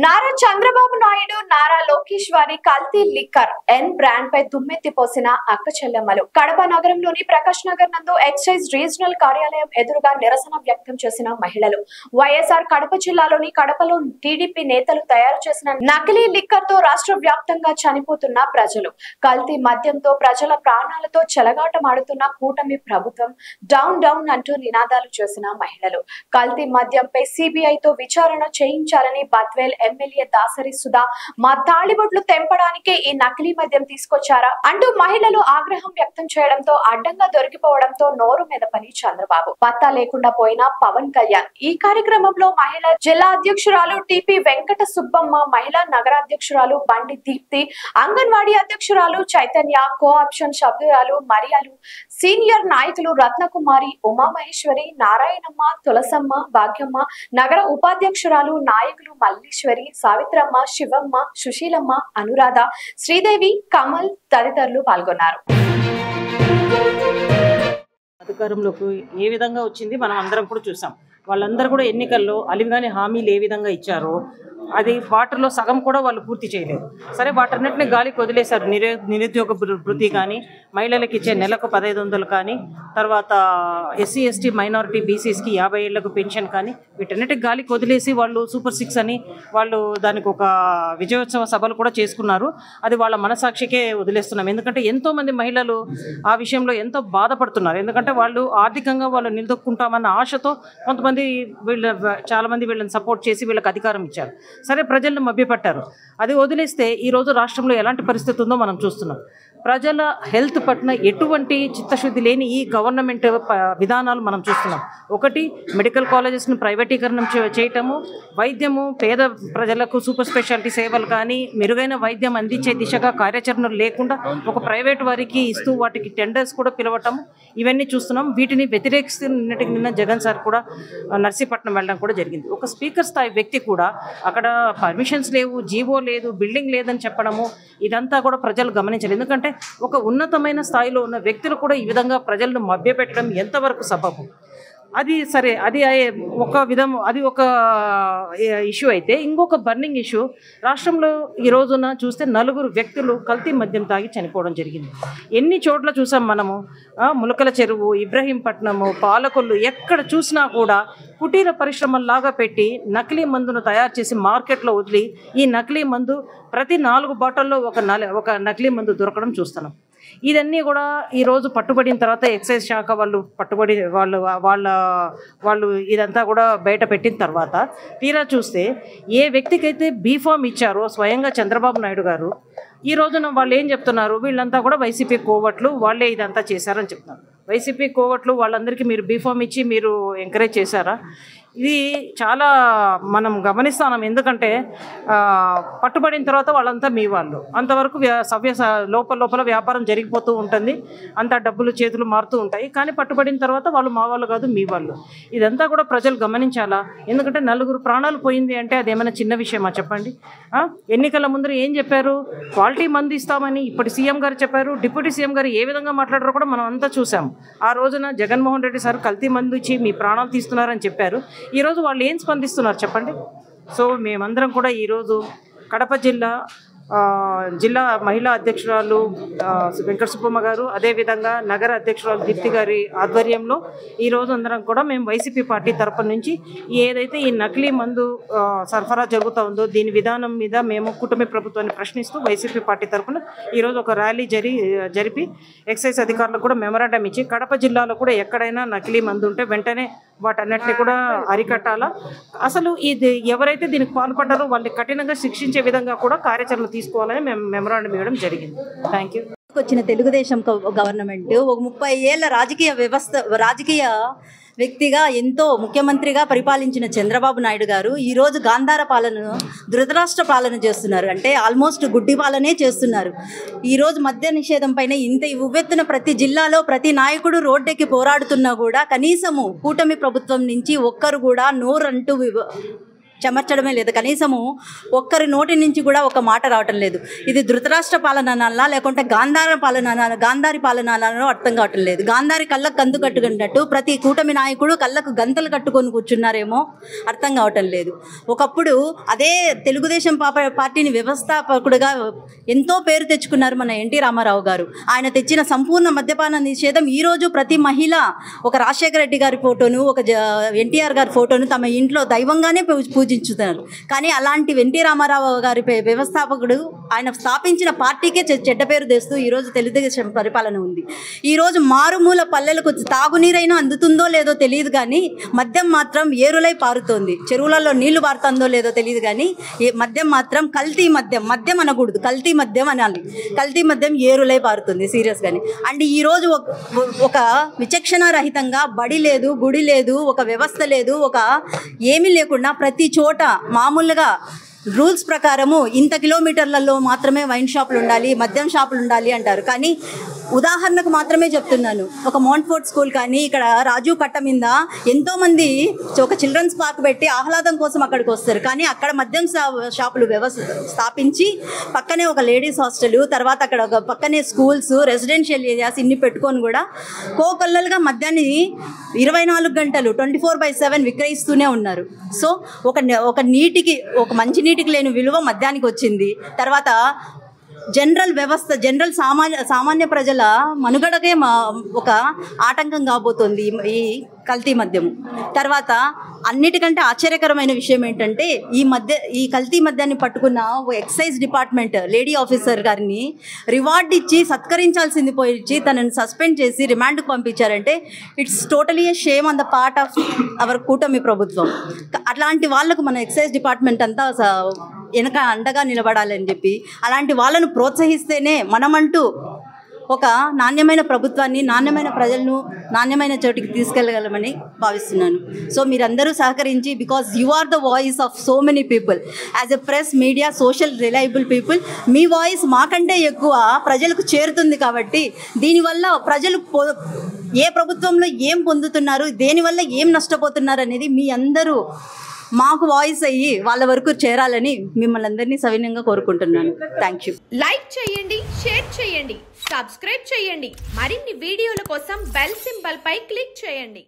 నారా చంద్రబాబు నాయుడు నారా లోకేష్ వారి కల్తీ లిక్కర్ ఎన్ బ్రాండ్ పై దుమ్మెత్తిపోసిన అక్క చెల్లెమ్మలు కడప నగరంలోని ప్రకాష్ నగర్ నందు ఎక్సైజ్ రీజనల్ కార్యాలయం ఎదురుగా నిరసన వ్యక్తం చేసిన మహిళలు వైఎస్ఆర్ కడప జిల్లాలోని కడపలో టీడీపీ నేతలు తయారు చేసిన నకిలీ లిక్కర్ తో రాష్ట్ర వ్యాప్తంగా చనిపోతున్న ప్రజలు కల్తీ మద్యంతో ప్రజల ప్రాణాలతో చెలగాటమాడుతున్న కూటమి ప్రభుత్వం డౌన్ డౌన్ అంటూ నినాదాలు చేసిన మహిళలు కల్తీ మద్యంపై సిబిఐతో విచారణ చేయించాలని బద్వేల్ ఎమ్మెల్యే దాసరి సుధా మా తాళిబొట్లు తెంపడానికే ఈ నకిలీ మద్యం తీసుకొచ్చారా అంటూ మహిళలు ఆగ్రహం వ్యక్తం చేయడంతో అడ్డంగా దొరికిపోవడంతో నోరు మెదపని చంద్రబాబు పత్తా లేకుండా పోయిన పవన్ కళ్యాణ్ ఈ కార్యక్రమంలో మహిళా జిల్లా అధ్యక్షురాలు టిపి వెంకట సుబ్బమ్మ మహిళా నగరాధ్యక్షురాలు బండి దీప్తి అంగన్వాడీ అధ్యక్షురాలు చైతన్య కోఆప్షన్ సభ్యురాలు మరియాలు సీనియర్ నాయకులు రత్నకుమారి ఉమామహేశ్వరి నారాయణమ్మ తులసమ్మ భాగ్యమ్మ నగర ఉపాధ్యక్షురాలు నాయకులు మల్లీశ్వరి సావిత్రమ్మ శివమ్మ సుశీలమ్మ అనురాధ శ్రీదేవి కమల్ తదితరులు పాల్గొన్నారు. అధికారంలోకి ఏ విధంగా వచ్చింది మనం అందరం కూడా చూసాం. వాళ్ళందరూ కూడా ఎన్నికల్లో అలివిగాని హామీలు ఏ విధంగా ఇచ్చారో అది వాటర్లో సగం కూడా వాళ్ళు పూర్తి చేయలేదు. సరే వాటన్నిటిని గాలికి వదిలేశారు. నిరుద్యోగ భృతి కానీ మహిళలకు ఇచ్చే నెలకు 1500 కానీ తర్వాత ఎస్సీ ఎస్టీ మైనారిటీ బీసీస్కి 50 ఏళ్లకు పెన్షన్ కానీ వీటన్నిటికి గాలికి వదిలేసి వాళ్ళు సూపర్ 6 అని వాళ్ళు దానికి ఒక విజయోత్సవ సభలు కూడా చేసుకున్నారు. అది వాళ్ళ మనసాక్షికే వదిలేస్తున్నాం. ఎందుకంటే ఎంతోమంది మహిళలు ఆ విషయంలో ఎంతో బాధపడుతున్నారు. ఎందుకంటే వాళ్ళు ఆర్థికంగా వాళ్ళు నిలదొక్కుంటామన్న ఆశతో కొంతమంది చాలామంది వీళ్ళని సపోర్ట్ చేసి వీళ్ళకి అధికారం ఇచ్చారు. సరే ప్రజలను మభ్యపెట్టారు. అది వదిలేస్తే ఈరోజు రాష్ట్రంలో ఎలాంటి పరిస్థితి ఉందో మనం చూస్తున్నాం. ప్రజల హెల్త్ పట్ల ఎటువంటి చిత్తశుద్ధి లేని ఈ గవర్నమెంట్ విధానాలు మనం చూస్తున్నాం. ఒకటి మెడికల్ కాలేజెస్ను ప్రైవేటీకరణం చేయటము, వైద్యము పేద ప్రజలకు సూపర్ స్పెషాలిటీ సేవలు కానీ మెరుగైన వైద్యం అందించే దిశగా కార్యాచరణలు లేకుండా ఒక ప్రైవేట్ వారికి ఇస్తూ వాటికి టెండర్స్ కూడా పిలవటం ఇవన్నీ చూస్తున్నాం. వీటిని వ్యతిరేకిస్తూ నిన్న జగన్ సార్ కూడా నర్సీపట్నం వెళ్ళడం కూడా జరిగింది. ఒక స్పీకర్ స్థాయి వ్యక్తి కూడా అక్కడ పర్మిషన్స్ లేవు, జీవో లేదు, బిల్డింగ్ లేదని చెప్పడము ఇదంతా కూడా ప్రజలు గమనించారు. ఎందుకంటే ఒక ఉన్నతమైన స్థాయిలో ఉన్న వ్యక్తులు కూడా ఈ విధంగా ప్రజలను మభ్యపెట్టడం ఎంతవరకు సబబు? అది సరే, అది ఒక విధం, అది ఒక ఇష్యూ అయితే ఇంకొక బర్నింగ్ ఇష్యూ రాష్ట్రంలో ఈ రోజున చూస్తే 4 వ్యక్తులు కల్తీ మద్యం తాగి చనిపోవడం జరిగింది. ఎన్ని చోట్ల చూసాం మనము. ములకల చెరువు, ఇబ్రహీంపట్నము, పాలకొల్లు ఎక్కడ చూసినా కూడా కుటీర పరిశ్రమల్లాగా పెట్టి నకిలీ మందును తయారు చేసి మార్కెట్లో వదిలి ఈ నకిలీ మందు ప్రతి 4 బాటిల్లో ఒక నకిలీ మందు దొరకడం చూస్తున్నాం. ఇదన్నీ కూడా ఈరోజు పట్టుబడిన తర్వాత ఎక్సైజ్ శాఖ వాళ్ళు పట్టుబడి వాళ్ళు ఇదంతా కూడా బయట పెట్టిన తర్వాత తీరా చూస్తే ఏ వ్యక్తికైతే బీఫామ్ ఇచ్చారో స్వయంగా చంద్రబాబు నాయుడు గారు ఈ రోజున వాళ్ళు ఏం చెప్తున్నారు, వీళ్ళంతా కూడా వైసీపీ కోవట్లు, వాళ్ళే ఇదంతా చేశారని చెప్తున్నారు. వైసీపీ కోవట్లు వాళ్ళందరికీ మీరు బీఫామ్ ఇచ్చి మీరు ఎంకరేజ్ చేశారా? ఇది చాలా మనం గమనిస్తాం. ఎందుకంటే పట్టుబడిన తర్వాత వాళ్ళంతా మీ వాళ్ళు, అంతవరకు లోపల వ్యాపారం జరిగిపోతూ ఉంటుంది, అంతా డబ్బులు చేతులు మారుతూ ఉంటాయి. కానీ పట్టుబడిన తర్వాత వాళ్ళు మా వాళ్ళు కాదు, మీ వాళ్ళు. ఇదంతా కూడా ప్రజలు గమనించాలా? ఎందుకంటే 4 ప్రాణాలు పోయింది అంటే అదేమైనా చిన్న విషయమా చెప్పండి? ఎన్నికల ముందర ఏం చెప్పారు? క్వాలిటీ మందు ఇస్తామని ఇప్పటి సీఎం గారు చెప్పారు. డిప్యూటీ సీఎం గారు ఏ విధంగా మాట్లాడారో కూడా మనం అంతా చూసాం. ఆ రోజున జగన్మోహన్ రెడ్డి సార్ కల్తీ మందు ఇచ్చి మీ ప్రాణాలు తీస్తున్నారని చెప్పారు. ఈరోజు వాళ్ళు ఏం స్పందిస్తున్నారు చెప్పండి? సో మేమందరం కూడా ఈరోజు కడప జిల్లా మహిళా అధ్యక్షురాలు వెంకట సుబ్బమ్మ గారు, అదేవిధంగా నగర అధ్యక్షురాలు దీప్తి గారి ఆధ్వర్యంలో ఈరోజు అందరం కూడా మేము వైసీపీ పార్టీ తరఫు నుంచి ఏదైతే ఈ నకిలీ మందు సరఫరా జరుగుతూ ఉందో దీని విధానం మీద మేము కూటమి ప్రభుత్వాన్ని ప్రశ్నిస్తూ వైసీపీ పార్టీ తరఫున ఈరోజు ఒక ర్యాలీ జరిపి ఎక్సైజ్ అధికారులకు కూడా మెమరాండం ఇచ్చి కడప జిల్లాలో కూడా ఎక్కడైనా నకిలీ మందు ఉంటే వెంటనే వాటన్నిటిని కూడా అరికట్టాలా, అసలు ఇది ఎవరైతే దీనికి పాల్పడ్డారో వాళ్ళని కఠినంగా శిక్షించే విధంగా కూడా కార్యాచరణ తీసుకోవాలని మేము మెమరాండం ఇవ్వడం జరిగింది. Thank you. వచ్చిన తెలుగుదేశం గవర్నమెంట్ ఒక 30 ఏళ్ల రాజకీయ వ్యక్తిగా ఎంతో ముఖ్యమంత్రిగా పరిపాలించిన చంద్రబాబు నాయుడు గారు ఈరోజు గాంధార పాలన, ధృతరాష్ట్ర పాలన చేస్తున్నారు. అంటే ఆల్మోస్ట్ గుడ్డి పాలనే చేస్తున్నారు. ఈరోజు మద్య నిషేధం పైన ఇంత ఉవ్వెత్తున ప్రతి జిల్లాలో ప్రతి నాయకుడు రోడ్డెక్కి పోరాడుతున్నా కూడా కనీసము కూటమి ప్రభుత్వం నుంచి ఒక్కరు కూడా నోరంటూ చెమర్చడమే లేదు. కనీసము ఒక్కరి నోటి నుంచి కూడా ఒక మాట రావటం లేదు. ఇది ధృతరాష్ట్ర పాలన అనాలా లేకుంటే గాంధారి పాలన అనాలో అర్థం కావటం లేదు. గాంధారి కళ్ళకు గంతు కట్టుకున్నట్టు ప్రతి కూటమి నాయకుడు కళ్ళకు గంతలు కట్టుకొని కూర్చున్నారేమో అర్థం కావటం లేదు. ఒకప్పుడు అదే తెలుగుదేశం పార్టీని వ్యవస్థాపకుడుగా ఎంతో పేరు తెచ్చుకున్నారు మన ఎన్టీ రామారావు గారు. ఆయన తెచ్చిన సంపూర్ణ మద్యపాన నిషేధం ఈరోజు ప్రతి మహిళ ఒక రాజశేఖర రెడ్డి గారి ఫోటోను, ఒక ఎన్టీఆర్ గారి ఫోటోను తమ ఇంట్లో దైవంగానే పూజించుతున్నారు. కానీ అలాంటి ఎన్టీ రామారావు గారి వ్యవస్థాపకుడు ఆయన స్థాపించిన పార్టీకే చెడ్డ పేరు తెస్తూ ఈరోజు తెలుగుదేశం పరిపాలన ఉంది. ఈరోజు మారుమూల పల్లెలకు తాగునీరైనా అందుతుందో లేదో తెలియదు కానీ మద్యం మాత్రం ఏరులై పారుతోంది. చెరువులలో నీళ్లు పారుతుందో లేదో తెలియదు కానీ మద్యం మాత్రం కల్తీ మద్యం అనకూడదు, కల్తీ మద్యం అనాలి. కల్తీ మద్యం ఏరులై పారుతుంది సీరియస్గానే. అండ్ ఈరోజు ఒక విచక్షణ రహితంగా బడి లేదు, గుడి లేదు, ఒక వ్యవస్థ లేదు, ఒక ఏమీ లేకుండా ప్రతి చోట మామూలుగా రూల్స్ ప్రకారము ఇంత కిలోమీటర్లలో మాత్రమే వైన్ షాపులు ఉండాలి, మద్యం షాపులు ఉండాలి అంటారు. కానీ ఉదాహరణకు మాత్రమే చెప్తున్నాను, ఒక మౌంట్ఫోర్ట్ స్కూల్ కానీ ఇక్కడ రాజీవ్ కట్ట మీద ఎంతోమంది ఒక చిల్డ్రన్స్ పార్క్ పెట్టి ఆహ్లాదం కోసం అక్కడికి వస్తారు. కానీ అక్కడ మద్యం షాపులు స్థాపించి పక్కనే ఒక లేడీస్ హాస్టల్, తర్వాత అక్కడ ఒక పక్కనే స్కూల్స్, రెసిడెన్షియల్ ఏరియాస్ ఇన్ని పెట్టుకొని కూడా కోకొల్లలుగా మద్యాన్ని 24 గంటలు 24/7 విక్రయిస్తూనే ఉన్నారు. సో ఒక నీటికి, ఒక మంచి నీటికి లేని విలువ మద్యానికి వచ్చింది. తర్వాత సామాన్య ప్రజల మనుగడకే ఒక ఆటంకం కాబోతోంది ఈ కల్తీ మద్యము. తర్వాత అన్నిటికంటే ఆశ్చర్యకరమైన విషయం ఏంటంటే ఈ కల్తీ మద్యాన్ని పట్టుకున్న ఎక్సైజ్ డిపార్ట్మెంట్ లేడీ ఆఫీసర్ గారిని రివార్డ్ ఇచ్చి సత్కరించాల్సింది పోయి తనని సస్పెండ్ చేసి రిమాండ్కి పంపించారంటే it's totally a shame on the part of our కూటమి ప్రభుత్వం. అట్లాంటి వాళ్లకు మన ఎక్సైజ్ డిపార్ట్మెంట్ అంతా వెనక అండగా నిలబడాలని చెప్పి అలాంటి వాళ్ళను ప్రోత్సహిస్తేనే మనమంటూ ఒక నాణ్యమైన ప్రభుత్వాన్ని, నాణ్యమైన ప్రజలను నాణ్యమైన చోటికి తీసుకెళ్ళగలమని భావిస్తున్నాను. సో మీరందరూ సహకరించి, because you are the voice of so many people. As a press, media, social reliable people, మీ వాయిస్ మాకంటే ఎక్కువ ప్రజలకు చేరుతుంది. కాబట్టి దీనివల్ల ప్రజలు ఏ ప్రభుత్వంలో ఏం పొందుతున్నారు, దేనివల్ల ఏం నష్టపోతున్నారు అనేది మీ అందరూ మాకు వాయిస్ అయ్యి వాళ్ళ వరకు చేరాలని మిమ్మల్ని అందరినీ సవినయంగా కోరుకుంటున్నాను. Thank you. లైక్ చేయండి, షేర్ చేయండి, సబ్స్క్రైబ్ చేయండి. మరిన్ని వీడియోల కోసం బెల్ సింబల్ పై క్లిక్ చేయండి.